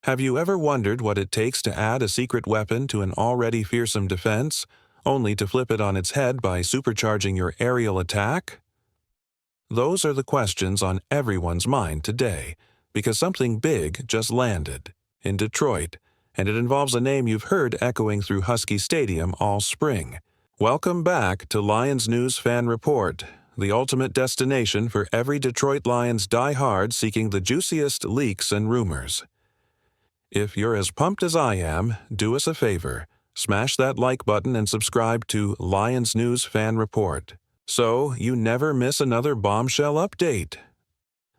Have you ever wondered what it takes to add a secret weapon to an already fearsome defense, only to flip it on its head by supercharging your aerial attack? Those are the questions on everyone's mind today, because something big just landed in Detroit, and it involves a name you've heard echoing through Husky Stadium all spring. Welcome back to Lions News Fan Report, the ultimate destination for every Detroit Lions diehard seeking the juiciest leaks and rumors. If you're as pumped as I am, do us a favor. Smash that like button and subscribe to Lions News Fan Report, so you never miss another bombshell update.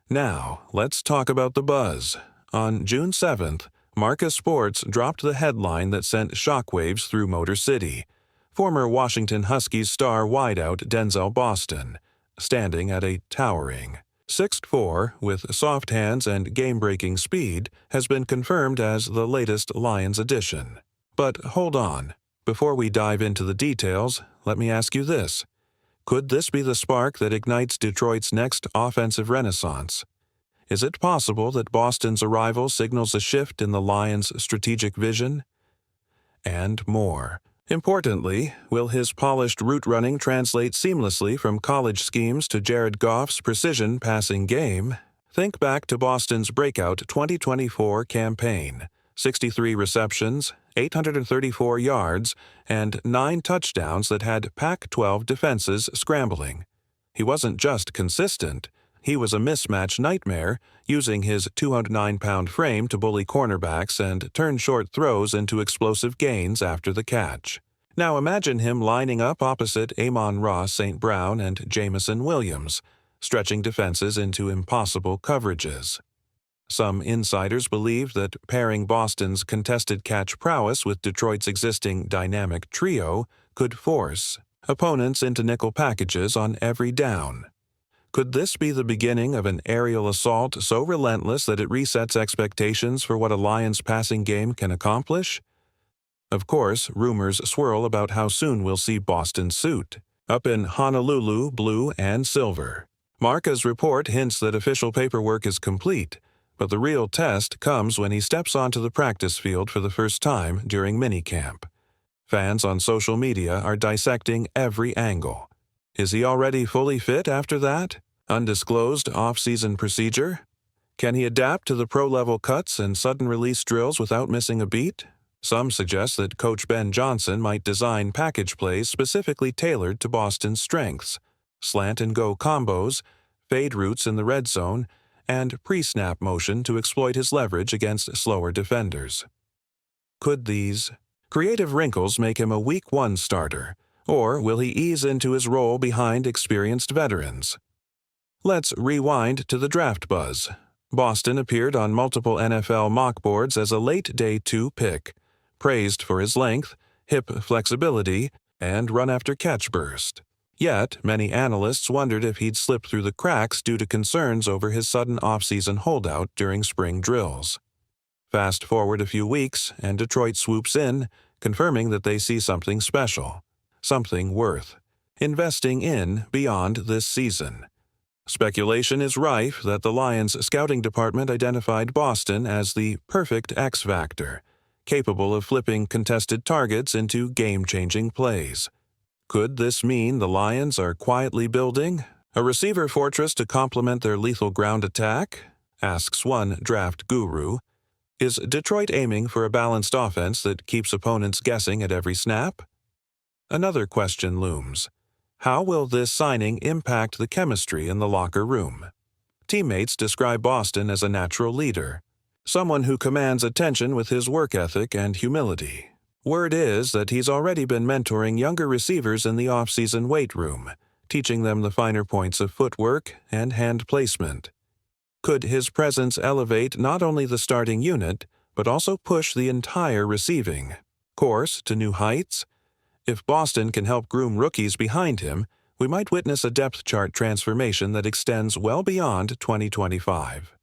Now, let's talk about the buzz. On June 7th, Marca Sports dropped the headline that sent shockwaves through Motor City. Former Washington Huskies star wideout Denzel Boston, standing at a towering 6'4" with soft hands and game-breaking speed, has been confirmed as the latest Lions addition. But hold on. Before we dive into the details, let me ask you this. Could this be the spark that ignites Detroit's next offensive renaissance? Is it possible that Boston's arrival signals a shift in the Lions' strategic vision? And more. Importantly, will his polished route running translate seamlessly from college schemes to Jared Goff's precision passing game? Think back to Boston's breakout 2024 campaign. 63 receptions, 834 yards, and 9 touchdowns that had Pac-12 defenses scrambling. He wasn't just consistent. He was a mismatch nightmare, using his 209-pound frame to bully cornerbacks and turn short throws into explosive gains after the catch. Now imagine him lining up opposite Amon-Ra St. Brown and Jamison Williams, stretching defenses into impossible coverages. Some insiders believe that pairing Boston's contested catch prowess with Detroit's existing dynamic trio could force opponents into nickel packages on every down. Could this be the beginning of an aerial assault so relentless that it resets expectations for what a Lions passing game can accomplish? Of course, rumors swirl about how soon we'll see Boston's suit, up in Honolulu blue and silver. Marca's report hints that official paperwork is complete, but the real test comes when he steps onto the practice field for the first time during minicamp. Fans on social media are dissecting every angle. Is he already fully fit after that undisclosed off-season procedure? Can he adapt to the pro-level cuts and sudden-release drills without missing a beat? Some suggest that Coach Ben Johnson might design package plays specifically tailored to Boston's strengths: slant-and-go combos, fade routes in the red zone, and pre-snap motion to exploit his leverage against slower defenders. Could these creative wrinkles make him a Week 1 starter, or will he ease into his role behind experienced veterans? Let's rewind to the draft buzz. Boston appeared on multiple NFL mock boards as a late day 2 pick, praised for his length, hip flexibility, and run-after-catch burst. Yet, many analysts wondered if he'd slip through the cracks due to concerns over his sudden off-season holdout during spring drills. Fast forward a few weeks, and Detroit swoops in, confirming that they see something special, something worth investing in beyond this season. Speculation is rife that the Lions' scouting department identified Boston as the perfect X-factor, capable of flipping contested targets into game-changing plays. Could this mean the Lions are quietly building a receiver fortress to complement their lethal ground attack? Asks one draft guru. Is Detroit aiming for a balanced offense that keeps opponents guessing at every snap? Another question looms. How will this signing impact the chemistry in the locker room? Teammates describe Boston as a natural leader, someone who commands attention with his work ethic and humility. Word is that he's already been mentoring younger receivers in the off-season weight room, teaching them the finer points of footwork and hand placement. Could his presence elevate not only the starting unit, but also push the entire receiving course to new heights? If Boston can help groom rookies behind him, we might witness a depth chart transformation that extends well beyond 2025.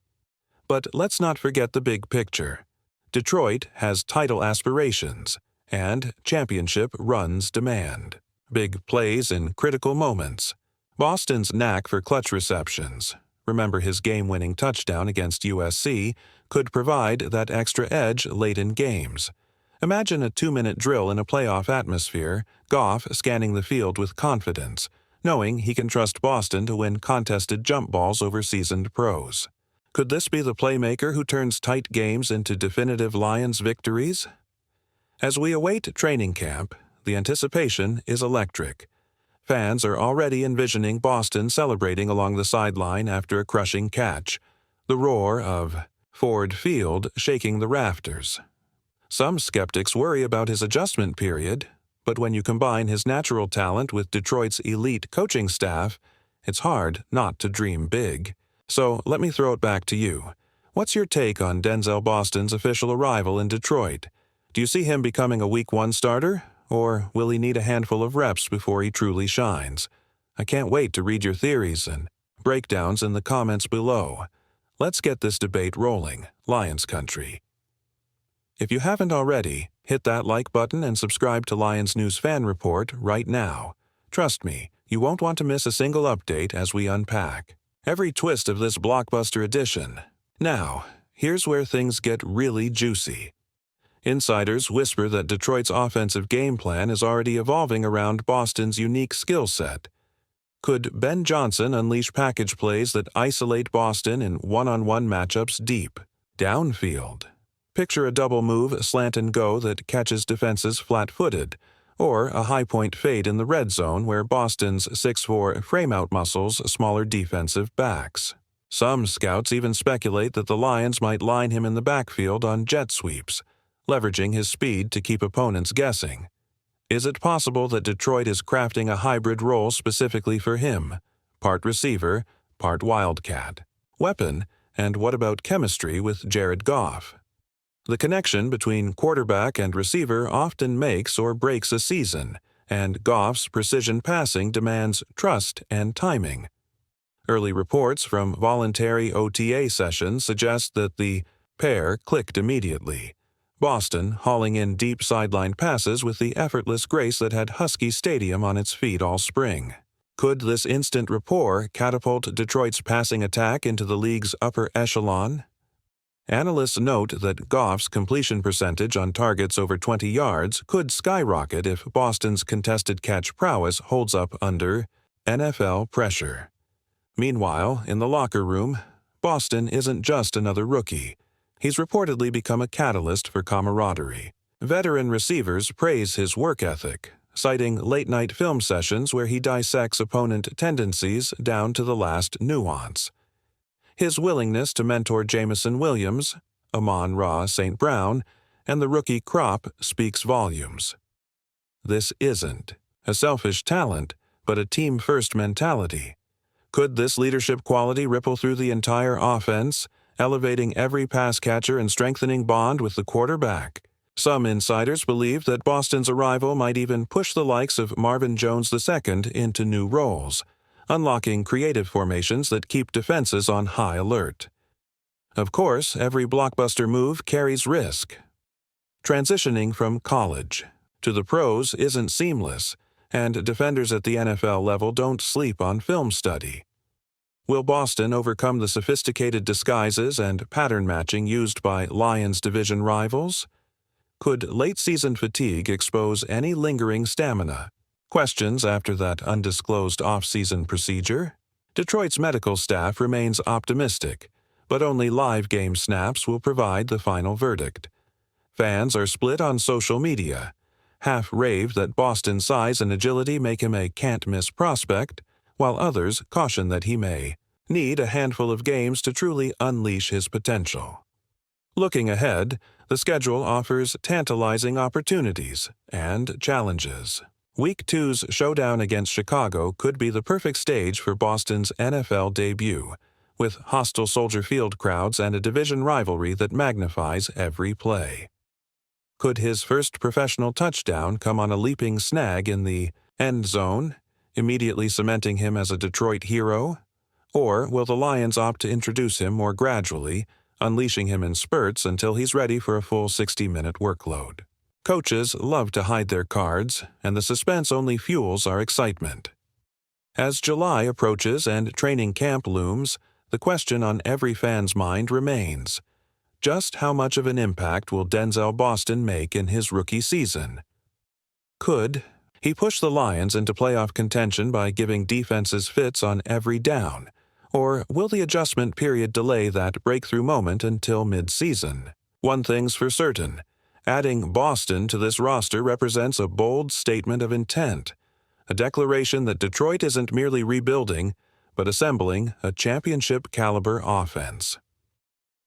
But let's not forget the big picture. Detroit has title aspirations, and championship runs demand. Big plays in critical moments. Boston's knack for clutch receptions, remember his game-winning touchdown against USC, could provide that extra edge late in games. Imagine a 2-minute drill in a playoff atmosphere, Goff scanning the field with confidence, knowing he can trust Boston to win contested jump balls over seasoned pros. Could this be the playmaker who turns tight games into definitive Lions victories? As we await training camp, the anticipation is electric. Fans are already envisioning Boston celebrating along the sideline after a crushing catch, the roar of Ford Field shaking the rafters. Some skeptics worry about his adjustment period, but when you combine his natural talent with Detroit's elite coaching staff, it's hard not to dream big. So let me throw it back to you. What's your take on Denzel Boston's official arrival in Detroit? Do you see him becoming a Week 1 starter, or will he need a handful of reps before he truly shines? I can't wait to read your theories and breakdowns in the comments below. Let's get this debate rolling, Lions Country. If you haven't already, hit that like button and subscribe to Lions News Fan Report right now. Trust me, you won't want to miss a single update as we unpack every twist of this blockbuster edition. Now, here's where things get really juicy. Insiders whisper that Detroit's offensive game plan is already evolving around Boston's unique skill set. Could Ben Johnson unleash package plays that isolate Boston in one-on-one matchups deep, downfield? Picture a double move slant and go that catches defenses flat-footed, or a high-point fade in the red zone where Boston's 6'4" frame-out muscles smaller defensive backs. Some scouts even speculate that the Lions might line him in the backfield on jet sweeps, leveraging his speed to keep opponents guessing. Is it possible that Detroit is crafting a hybrid role specifically for him, part receiver, part wildcat? Weapon, and what about chemistry with Jared Goff? The connection between quarterback and receiver often makes or breaks a season, and Goff's precision passing demands trust and timing. Early reports from voluntary OTA sessions suggest that the pair clicked immediately, Boston hauling in deep sideline passes with the effortless grace that had Husky Stadium on its feet all spring. Could this instant rapport catapult Detroit's passing attack into the league's upper echelon? Analysts note that Goff's completion percentage on targets over 20 yards could skyrocket if Boston's contested catch prowess holds up under NFL pressure. Meanwhile, in the locker room, Boston isn't just another rookie. He's reportedly become a catalyst for camaraderie. Veteran receivers praise his work ethic, citing late-night film sessions where he dissects opponent tendencies down to the last nuance. His willingness to mentor Jameson Williams, Amon-Ra St. Brown, and the rookie crop speaks volumes. This isn't a selfish talent, but a team-first mentality. Could this leadership quality ripple through the entire offense, elevating every pass catcher and strengthening bond with the quarterback? Some insiders believe that Boston's arrival might even push the likes of Marvin Jones II into new roles, unlocking creative formations that keep defenses on high alert. Of course, every blockbuster move carries risk. Transitioning from college to the pros isn't seamless, and defenders at the NFL level don't sleep on film study. Will Boston overcome the sophisticated disguises and pattern matching used by Lions division rivals? Could late-season fatigue expose any lingering stamina? Questions after that undisclosed off-season procedure? Detroit's medical staff remains optimistic, but only live game snaps will provide the final verdict. Fans are split on social media. Half rave that Boston's size and agility make him a can't-miss prospect, while others caution that he may need a handful of games to truly unleash his potential. Looking ahead, the schedule offers tantalizing opportunities and challenges. Week 2's showdown against Chicago could be the perfect stage for Boston's NFL debut, with hostile Soldier Field crowds and a division rivalry that magnifies every play. Could his first professional touchdown come on a leaping snag in the end zone, immediately cementing him as a Detroit hero? Or will the Lions opt to introduce him more gradually, unleashing him in spurts until he's ready for a full 60-minute workload? Coaches love to hide their cards, and the suspense only fuels our excitement. As July approaches and training camp looms, the question on every fan's mind remains: just how much of an impact will Denzel Boston make in his rookie season? Could he push the Lions into playoff contention by giving defenses fits on every down? Or will the adjustment period delay that breakthrough moment until mid-season? One thing's for certain: adding Boston to this roster represents a bold statement of intent, a declaration that Detroit isn't merely rebuilding, but assembling a championship-caliber offense.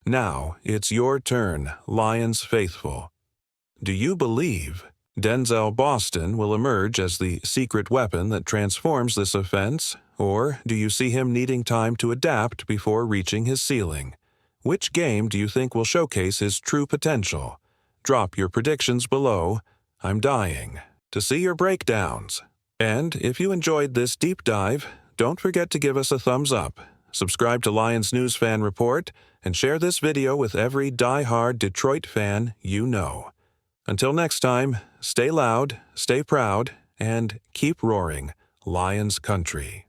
Now it's your turn, Lions faithful. Do you believe Denzel Boston will emerge as the secret weapon that transforms this offense, or do you see him needing time to adapt before reaching his ceiling? Which game do you think will showcase his true potential? Drop your predictions below. I'm dying to see your breakdowns. And if you enjoyed this deep dive, don't forget to give us a thumbs up, subscribe to Lions News Fan Report, and share this video with every die-hard Detroit fan you know. Until next time, stay loud, stay proud, and keep roaring, Lions country.